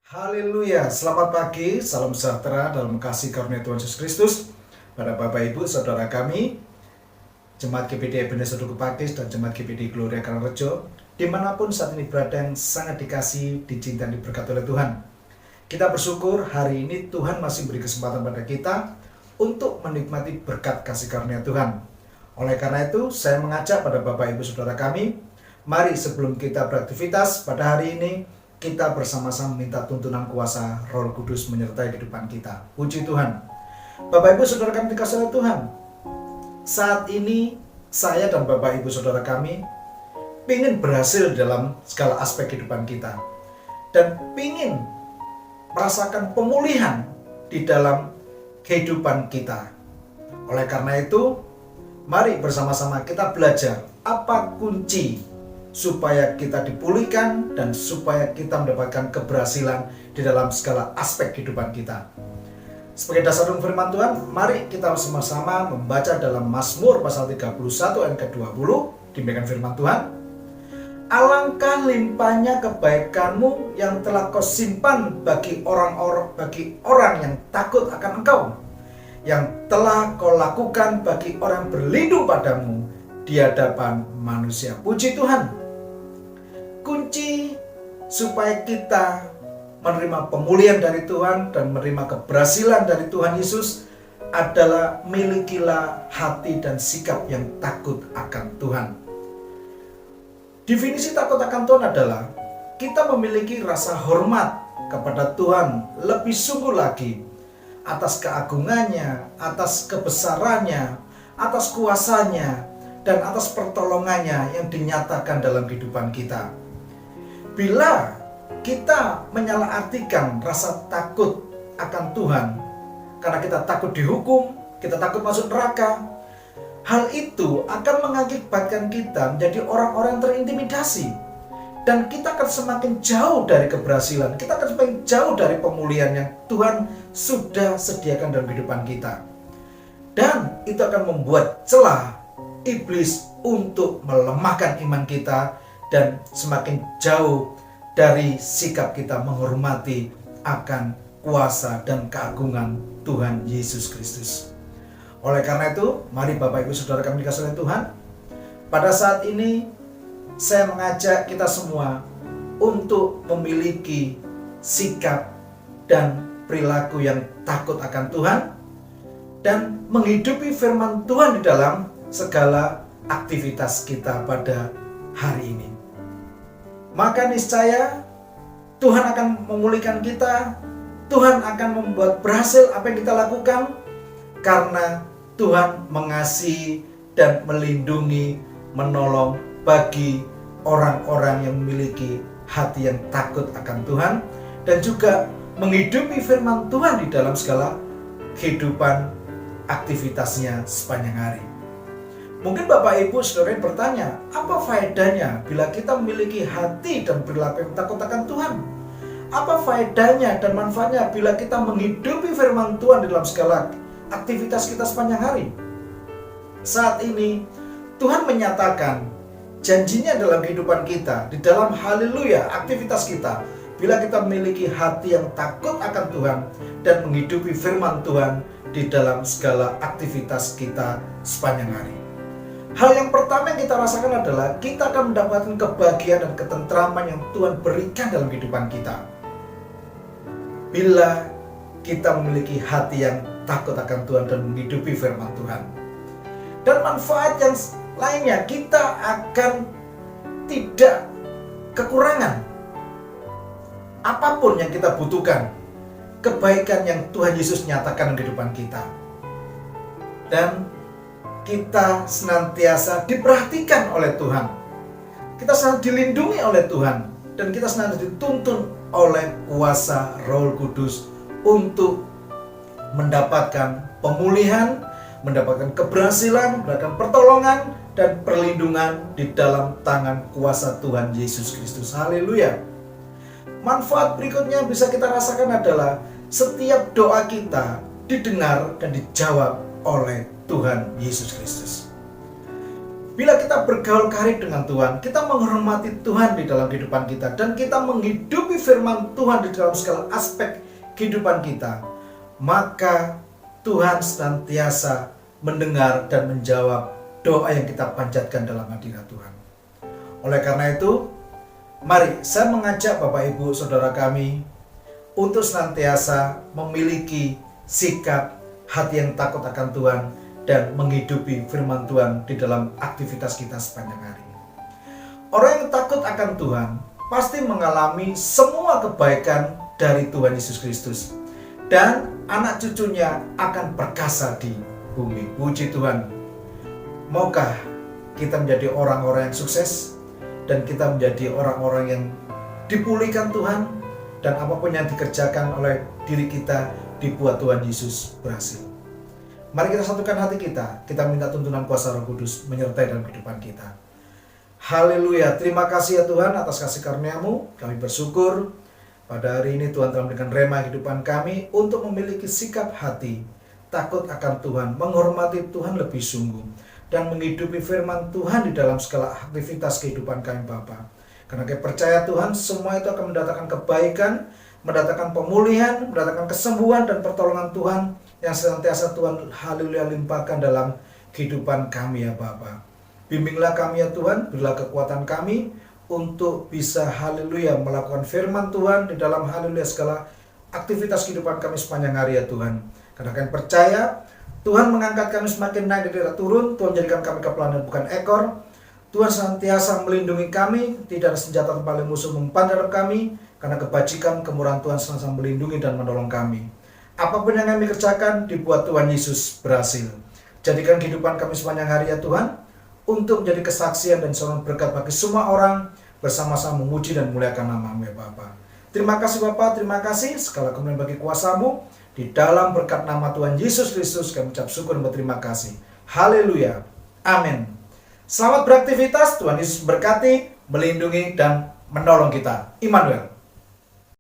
Haleluya, selamat pagi, salam sejahtera dalam kasih karunia Tuhan Yesus Kristus pada Bapak Ibu Saudara kami, Jemaat GPD Ebenezer Duku Pakis dan Jemaat GPD Gloria Karangrejo, dimanapun saat ini berada yang sangat dikasih, dicintai, diberkati oleh Tuhan. Kita bersyukur hari ini Tuhan masih beri kesempatan pada kita untuk menikmati berkat kasih karunia Tuhan. Oleh karena itu, saya mengajak pada Bapak Ibu Saudara kami, mari sebelum kita beraktivitas pada hari ini, kita bersama-sama minta tuntunan kuasa Roh Kudus menyertai kehidupan kita. Puji Tuhan. Bapak Ibu Saudara kami dikasihi oleh Tuhan. Saat ini saya dan Bapak Ibu Saudara kami ingin berhasil dalam segala aspek kehidupan kita. Dan ingin merasakan pemulihan di dalam kehidupan kita. Oleh karena itu, mari bersama-sama kita belajar apa kunci supaya kita dipulihkan dan supaya kita mendapatkan keberhasilan di dalam segala aspek kehidupan kita. Sebagai dasar firman Tuhan, mari kita bersama-sama membaca dalam Mazmur pasal 31 ayat ke-20, demikian firman Tuhan. Alangkah limpahnya kebaikanmu yang telah kau simpan bagi orang yang takut akan engkau, yang telah kau lakukan bagi orang berlindung padamu di hadapan manusia. Puji Tuhan. Kunci supaya kita menerima pemulihan dari Tuhan dan menerima keberhasilan dari Tuhan Yesus adalah milikilah hati dan sikap yang takut akan Tuhan. Definisi takut akan Tuhan adalah kita memiliki rasa hormat kepada Tuhan lebih sungguh lagi atas keagungannya, atas kebesarannya, atas kuasanya, dan atas pertolongannya yang dinyatakan dalam kehidupan kita. Bila kita menyalahartikan rasa takut akan Tuhan karena kita takut dihukum, kita takut masuk neraka, hal itu akan mengakibatkan kita menjadi orang-orang yang terintimidasi. Dan kita akan semakin jauh dari keberhasilan, kita akan semakin jauh dari pemulihan yang Tuhan sudah sediakan dalam kehidupan kita. Dan itu akan membuat celah iblis untuk melemahkan iman kita dan semakin jauh dari sikap kita menghormati akan kuasa dan keagungan Tuhan Yesus Kristus. Oleh karena itu, mari Bapak Ibu Saudara kami dikasihi oleh Tuhan, pada saat ini saya mengajak kita semua untuk memiliki sikap dan perilaku yang takut akan Tuhan dan menghidupi firman Tuhan di dalam segala aktivitas kita pada hari ini. Maka niscaya Tuhan akan memulihkan kita, Tuhan akan membuat berhasil apa yang kita lakukan, karena Tuhan mengasihi dan melindungi, menolong bagi orang-orang yang memiliki hati yang takut akan Tuhan dan juga menghidupi firman Tuhan di dalam segala kehidupan aktivitasnya sepanjang hari. Mungkin Bapak Ibu Saudara bertanya, apa faedahnya bila kita memiliki hati dan perilaku yang takut akan Tuhan? Apa faedahnya dan manfaatnya bila kita menghidupi firman Tuhan di dalam segala aktivitas kita sepanjang hari? Saat ini Tuhan menyatakan janjinya dalam kehidupan kita, di dalam haleluya aktivitas kita, bila kita memiliki hati yang takut akan Tuhan dan menghidupi firman Tuhan di dalam segala aktivitas kita sepanjang hari. Hal yang pertama yang kita rasakan adalah kita akan mendapatkan kebahagiaan dan ketentraman yang Tuhan berikan dalam kehidupan kita. Bila kita memiliki hati yang takut akan Tuhan dan menghidupi firman Tuhan. Dan manfaat yang lainnya, kita akan tidak kekurangan apapun yang kita butuhkan, kebaikan yang Tuhan Yesus nyatakan dalam kehidupan kita. Dan kita senantiasa diperhatikan oleh Tuhan, kita senantiasa dilindungi oleh Tuhan, dan kita senantiasa dituntun oleh kuasa Roh Kudus untuk mendapatkan pemulihan, mendapatkan keberhasilan, mendapatkan pertolongan dan perlindungan di dalam tangan kuasa Tuhan Yesus Kristus. Haleluya. Manfaat berikutnya bisa kita rasakan adalah setiap doa kita didengar dan dijawab oleh Tuhan Yesus Kristus. Bila kita bergaul karib dengan Tuhan, kita menghormati Tuhan di dalam kehidupan kita, dan kita menghidupi firman Tuhan di dalam segala aspek kehidupan kita, maka Tuhan senantiasa mendengar dan menjawab doa yang kita panjatkan dalam hadirat Tuhan. Oleh karena itu, mari saya mengajak Bapak Ibu Saudara kami untuk senantiasa memiliki sikap hati yang takut akan Tuhan dan menghidupi firman Tuhan di dalam aktivitas kita sepanjang hari. Orang yang takut akan Tuhan pasti mengalami semua kebaikan dari Tuhan Yesus Kristus, dan anak cucunya akan perkasa di bumi. Puji Tuhan. Maukah kita menjadi orang-orang yang sukses, dan kita menjadi orang-orang yang dipulihkan Tuhan, dan apapun yang dikerjakan oleh diri kita dibuat Tuhan Yesus berhasil. Mari kita satukan hati kita minta tuntunan kuasa Roh Kudus menyertai dalam kehidupan kita. Haleluya, terima kasih ya Tuhan atas kasih karunia-Mu. Kami bersyukur pada hari ini Tuhan telah memberikan rema kehidupan kami untuk memiliki sikap hati takut akan Tuhan, menghormati Tuhan lebih sungguh, dan menghidupi firman Tuhan di dalam segala aktivitas kehidupan kami Bapa. Karena kami percaya Tuhan, semua itu akan mendatangkan kebaikan, mendatangkan pemulihan, mendatangkan kesembuhan dan pertolongan Tuhan yang senantiasa Tuhan haleluya limpahkan dalam kehidupan kami ya Bapa. Bimbinglah kami ya Tuhan, berilah kekuatan kami untuk bisa haleluya melakukan firman Tuhan di dalam haleluya segala aktivitas kehidupan kami sepanjang hari ya Tuhan. Karena kami percaya Tuhan mengangkat kami semakin naik dan tidak turun. Tuhan jadikan kami kepala dan bukan ekor. Tuhan senantiasa melindungi kami, tidak ada senjata terpaling musuh mempan terhadap kami, karena kebajikan kemurahan Tuhan senantiasa melindungi dan menolong kami. Apapun yang kami kerjakan dibuat Tuhan Yesus berhasil. Jadikan kehidupan kami sepanjang hari ya Tuhan untuk menjadi kesaksian dan seorang berkat bagi semua orang, bersama-sama memuji dan memuliakan nama-Mu ya Bapa. Terima kasih Bapa, terima kasih segala kemuliaan bagi kuasa-Mu. Di dalam berkat nama Tuhan Yesus Kristus kami ucap syukur dan berterima kasih. Haleluya. Amin. Selamat beraktivitas, Tuhan Yesus berkati, melindungi dan menolong kita. Immanuel.